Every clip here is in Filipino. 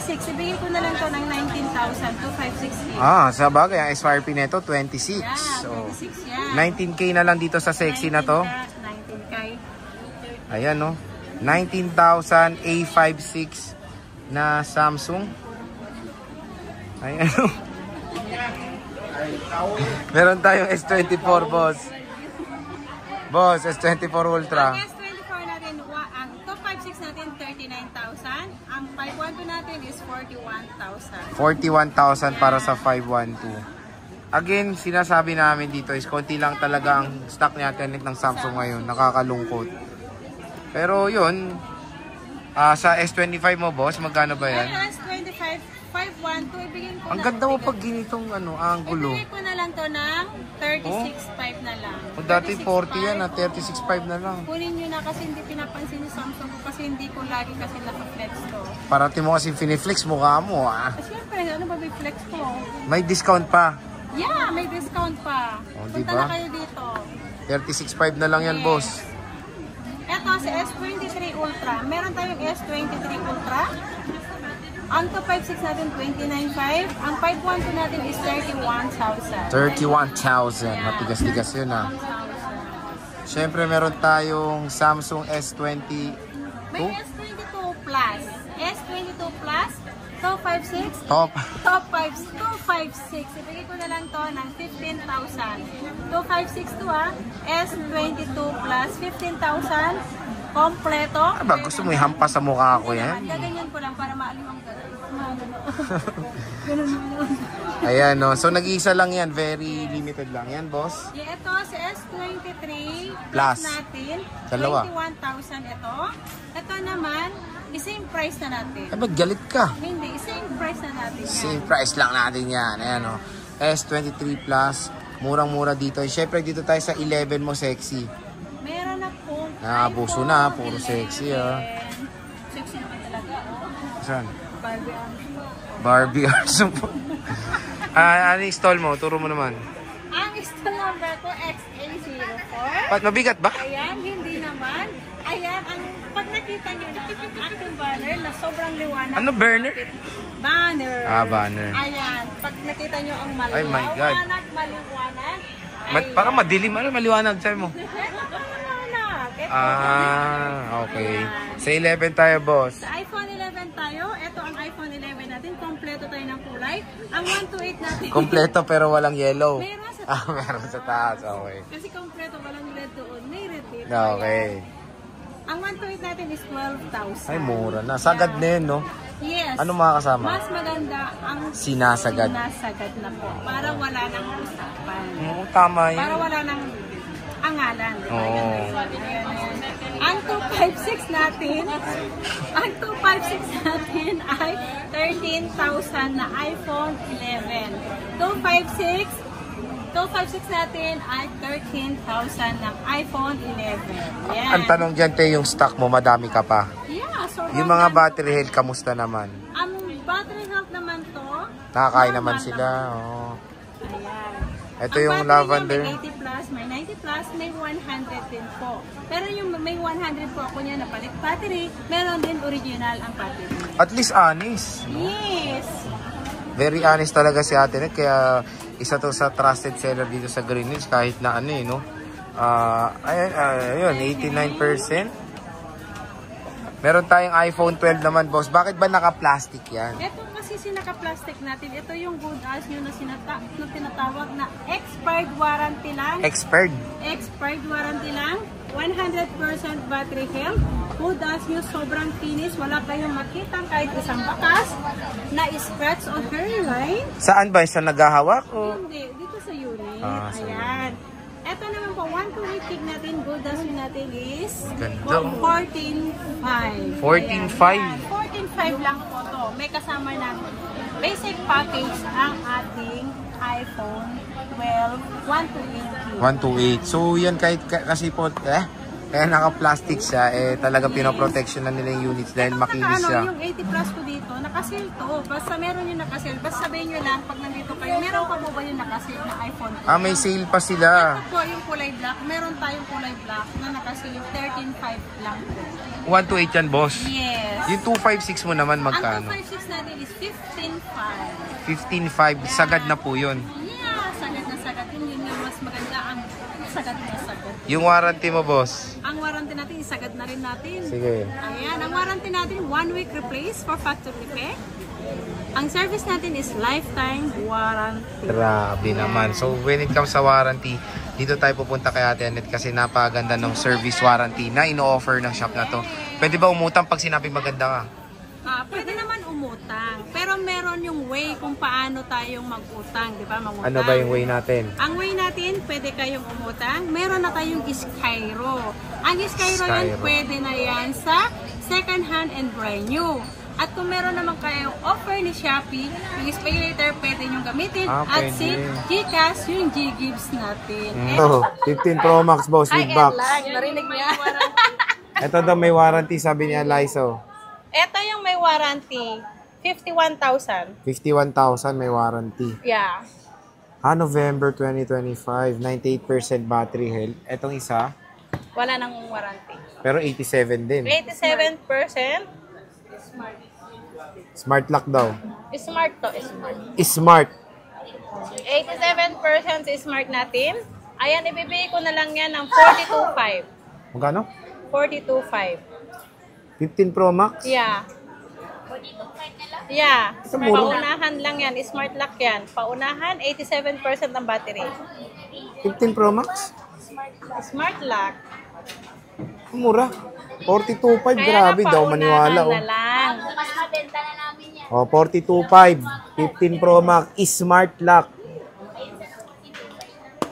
26. Ibigay ko na lang to ng 19,256. Sa bagay, ang SRP nito 26. Yeah, So, 26 yan. 19K na lang dito sa sexy na to. 19K. Ayan, no? 19,000 A56 na Samsung. Ayan, no? Meron tayong S24, boss. Boss, S24 Ultra. Ang S24 natin, ang 256 natin, 39,000. Ang 512 natin is 41,000. 41,000 para sa 512. Again, sinasabi namin dito is konti lang talaga ang stock natin ng Samsung ngayon. Nakakalungkot. Pero yun, sa S25 mo, boss, magkano ba yan? Ang S25, 512, ibigay ko Ang ganda mo pag ginitong angulo. Ibigay ko na lang to ng 36.5 na lang. O dati 40 yan, 36.5 na lang. Kunin nyo na kasi hindi pinapansin ni Samsung ko kasi hindi ko lagi kasi naka-flex to. Parati mo kasi finiflex mukha mo, Siyempre, ano ba may flex ko? May discount pa. Yeah, may discount pa. O, Punta diba? na kayo dito. 36.5 na lang yan, boss. Eto, si S23 Ultra. Meron tayong S23 Ultra. Ang 256 natin, 29.5. Ang 512 natin is 31,000. 31,000. Matigas-tigas yun, Siyempre, meron tayong Samsung S22. May S22 Plus. S22 Plus, 256. Top. Top 256. Ibigay ko na lang to ng 15,000. 256 to S22 Plus, 15,000. Kompleto. Aba, gusto mo ihampas sa mukha ko yan? Gaganyan ko lang para maaliwang Ayan, no. So, nag-iisa lang yan. Very limited lang yan, boss. Yeah, ito si S23 Plus. natin. Dalawa. 21,000 ito. Ito naman, same price na natin. Ay, ba't galit ka? Hindi, same price na natin yan. Same price lang natin yan. Ayan, no. S23 Plus. Murang-mura dito. Siyempre, dito tayo sa 11 mo, sexy. Meron na po. Nakabuso na. Puro sexy, Sexy naman talaga. Saan? Barbie Barbie Arts. Ano yung stall mo? Turo mo naman. Ang install number ko, XA04. Ba't mabigat ba? Ayan, hindi naman. Ayan, pag nakita nyo na ang aking banner na sobrang liwanag. Ano, burner? Banner. Banner. Ayan, pag nakita nyo ang Ay, my God. maliwanag. Parang madilim. Ano, maliwanag, sabi mo? Maliwanag. Okay. Sa 11 tayo, boss. Sa iPhone 11 tayo. Ito ang iPhone 11 natin. Kompleto tayo ng kulay. Ang 128 natin. Kompleto pero walang yellow. Meron sa taas. Meron sa taas. Okay. Kasi kompleto walang red doon. May red dito. Okay. Ang 128 natin is 12,000. Ay, mura na. Sagad na yun, no? Yes. Ano mga kasama? Mas maganda ang Sinasagad. sinasagad na po. Para wala nang usapan. Tama yun. Para wala nang angalan. Oo. Ang 256 natin, ang 256 natin ay 13,000 na iPhone 11. 256 natin ay 13,000 ng iPhone 11. Yan. Ang tanong dyan, te, yung stock mo, madami ka pa. Yeah, so Yung mga battery health, kamusta naman? ang battery health naman to, Nakakain naman normal sila. naman. Oo. Ayan. Ito Ang yung battery lavender. niya, may 80 plus, may 90 plus, may 100 din po. Pero yung may 100 po ako niya na palit battery, meron din original ang battery. At least honest. Yes. Very honest talaga si Ate Net. Kaya isa to sa trusted seller dito sa Greenwich. Kahit na ano no. Ayun, 89%. Meron tayong iPhone 12 naman, boss. Bakit ba naka-plastic yan? Ito kasi sinaka-plastic natin. Ito yung good as nyo na tinatawag na expired warranty lang. Expired. Expired warranty lang. 100% battery health. Good as nyo, sobrang kinis. Wala kayong makita kahit isang bakas na scratch on hairline. Saan ba? Sa naghahawak? O? Hindi, dito sa unit. Sa Ayan. Ito naman po, 128 gig natin, good as natin is Ganda. 14.5. 14.5. 14.5 lang po to. May kasama na basic package ang ating iPhone 12 128 gig. 128. So yan kahit kasi po Kaya naka-plastic siya, eh talaga pinoprotection na nila yung units dahil makinis siya. Yung 80 plus ko dito, nakasil to. Basta meron yung nakasil. Basta sabihin nyo lang, pag nandito kayo, meron pa po ba yung nakasil na iPhone? Ah, may sale pa sila. Ito po yung kulay black. Meron tayong kulay black na nakasil yung 13.5 lang po. 128 yan, boss. Yes. Yung 256 mo naman magkano? Ang 256 natin is 15.5. 15.5. Sagad na po yun. Yeah, sagad na sagad. Yun yung mas maganda ang sagad na sagad. Yung warranty mo, boss? Ang warranty natin, isagad na rin natin. Sige. Ayan, ang warranty natin, 1 week replace for factory defect. Ang service natin is lifetime warranty. Grabe naman. So, when it comes sa warranty, dito tayo pupunta kay Ate Annette kasi napaganda ng service warranty na ino-offer ng shop na to. Pwede ba umutang pag sinabi maganda ka? Pwede naman umutang. Pero meron yung way kung paano tayong mag-utang, di ba? Mangutang. Ano ba yung way natin? Ang way natin, pwede kayong umutang. Meron na tayong Skyro. Ang Skyro yan, pwede na yan sa second hand and brand new. At kung meron naman kayong offer ni Shopee, yung Pay Later, pwede nyo gamitin. At si Gcash, yung G-Gives natin. Ito, 15 Pro Max, boss, with box. Narinig niya. Ito daw may warranty, sabi niya, Lizo. Ito yung may warranty. 51,000. 51,000 may warranty. Yeah. November 2025, 98% battery health. Etong isa, Wala nang warranty. pero 87 din. 87%. Smart lock daw. Smart to, smart. Smart. 87% smart natin. Ayan, ibibigay ko na lang yan ng 42.5. Magkano? 42.5. 15 Pro Max? Yeah. Yeah. Sa mura. Paunahan lang yan. Smart lock yan. Paunahan, 87% ang battery. 15 Pro Max? Smart lock. Mura. 42.5, Kaya grabe nga, daw maniwala. paunahan na lang. Oh, 42.5. 15 Pro Max, Smart lock.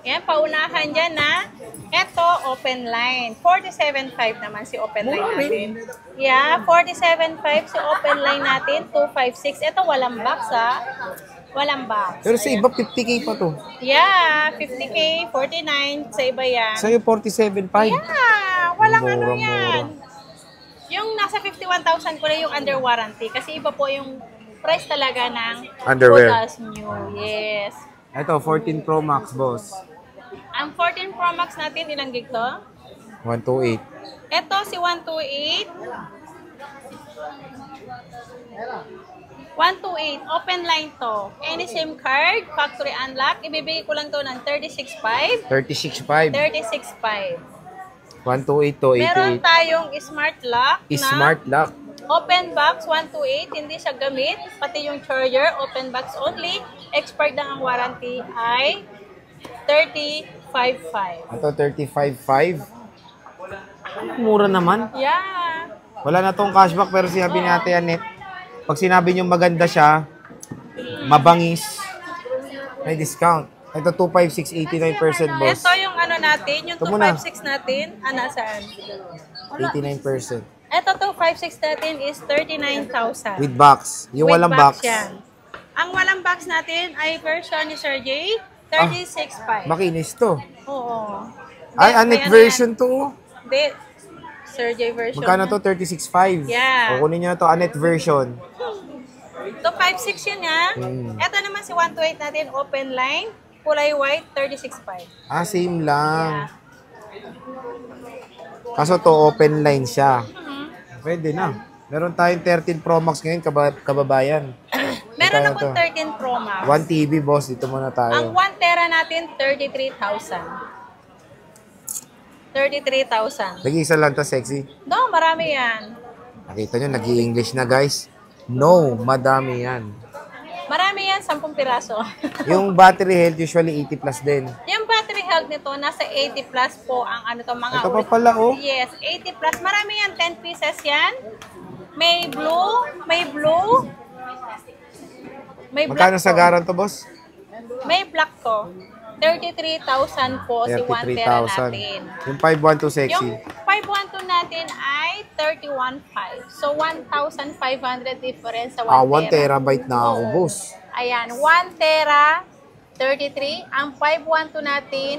Yan, paunahan dyan na. Ito, open line. 47.5 naman si open line natin. Yeah, 47.5 si open line natin. 256. Ito, walang box ha. Walang box. Pero sa iba, 50K pa to. Yeah, 50K, 49 sa iba yan. Sa'yo, 47.5. Yeah, walang Mura, ano yan. mura. Yung nasa 51,000 ko na yung under warranty. Kasi iba po yung price talaga ng Underwear. Bodas new. Yes. Ito, 14 Pro Max, boss. Ang 14 Pro Max natin, ilang gig to? 128. Ito si 128. 128, open line to. Any SIM card, factory unlock, ibibigay ko lang to ng 36.5. 36.5. 36.5. 128 to 88. Meron tayong smart lock na Smart lock. open box 128, hindi siya gamit. Pati yung charger, open box only. Expired na ang warranty ay 35.5. Ito, 35.5. Mura naman. Yeah. Wala na tong cashback pero sinabi ni Ate Annette, pag sinabi niyo maganda siya, mabangis, may discount. Ito, 256, 89%, boss. Ito yung ano natin, yung Ito muna. 256 natin. Nasaan? 89%. Ito 256 natin is 39,000. With box. Yung With walang box. Yan. Ang walang box natin ay version ni Sir J, 36.5. Makinis to. Oo. Ay, Annette version to. Hindi. Sir J version. Magkano to? 36.5. Yeah. O, kunin nyo na to, Annette version. 256 yun ha. Ito naman si 128 natin, open line, kulay white, 36.5. Ah, same lang. Yeah. Kaso to, open line siya. Pwede na. Meron tayong 13 Pro Max ngayon, kababayan. Meron Magkano akong to? 13 Pro Max. 1 TV, boss. Dito muna Ang tayo. 1 tera natin, 33,000. 33,000. Nag-iisa lang to, sexy. No, marami yan. Nakita nyo, nag-i-English na, guys. No, madami yan. Marami yan, 10 piraso. Yung battery health, usually 80 plus din. Yung battery health nito, nasa 80 plus po ang ano to, mga Ito pa pala, oh. Yes, 80 plus. Marami yan, 10 pieces yan. May blue, may blue. May Magkano black sa to. garan to, boss? May black to. 33,000 po si 1 tera natin. 33,000. Yung 512 sexy. Yung 512 natin ay 31,500. So, 1,500 difference sa 1 Ah, 1 tera. terabyte na ako, Oo. boss. Ayan, 1 tera, 33. Ang 512 natin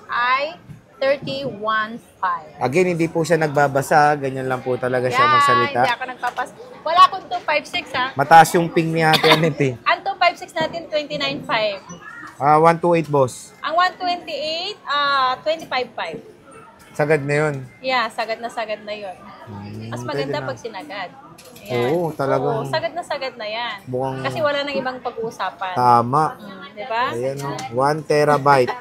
ay 31.5. Again, hindi po siya nagbabasa. Ganyan lang po talaga siya magsalita. Hindi ako nagpapas. Wala akong 256 ha. Mataas yung ping ni Ate Anet eh. Ang 256 natin, 29.5. 128, boss. Ang 128, 25.5. Sagad na yun. Yeah, sagad na yun. Mas maganda pwede na. pag sinagad. Oo, talagang- Oo, sagad na yan. Mukhang- Kasi wala nang ibang pag-uusapan. Tama. Di ba? Ayan o. 1 terabyte.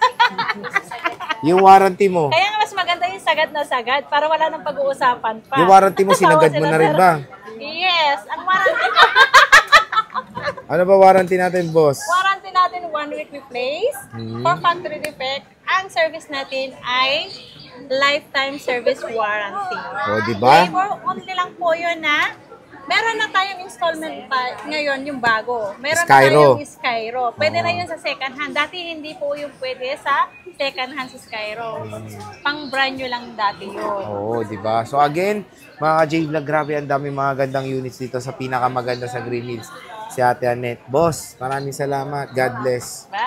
Yung warranty mo. Kaya nga mas maganda yung sagad na sagad para wala nang pag-uusapan pa. Yung warranty mo, sinagad mo Tawa na sila, rin sir. ba? Yes. Ang warranty Ano ba warranty natin, boss? warranty natin 1 week replace. For factory defect, ang service natin ay lifetime service warranty. O, di ba? Labor only lang po yun na meron na tayong installment pa ngayon yung bago. Meron Skyro. na tayong Skyro. Pwede na yun sa second hand. Dati hindi po yung pwede sa second hand sa Skyro. Pang brand new lang dati yun. Oo, di ba? So again, mga ka-J-Vlog, grabe ang dami mga gandang units dito sa pinakamaganda sa Green Hills. Si Ate Anet. Boss, maraming salamat. God bless. Bye!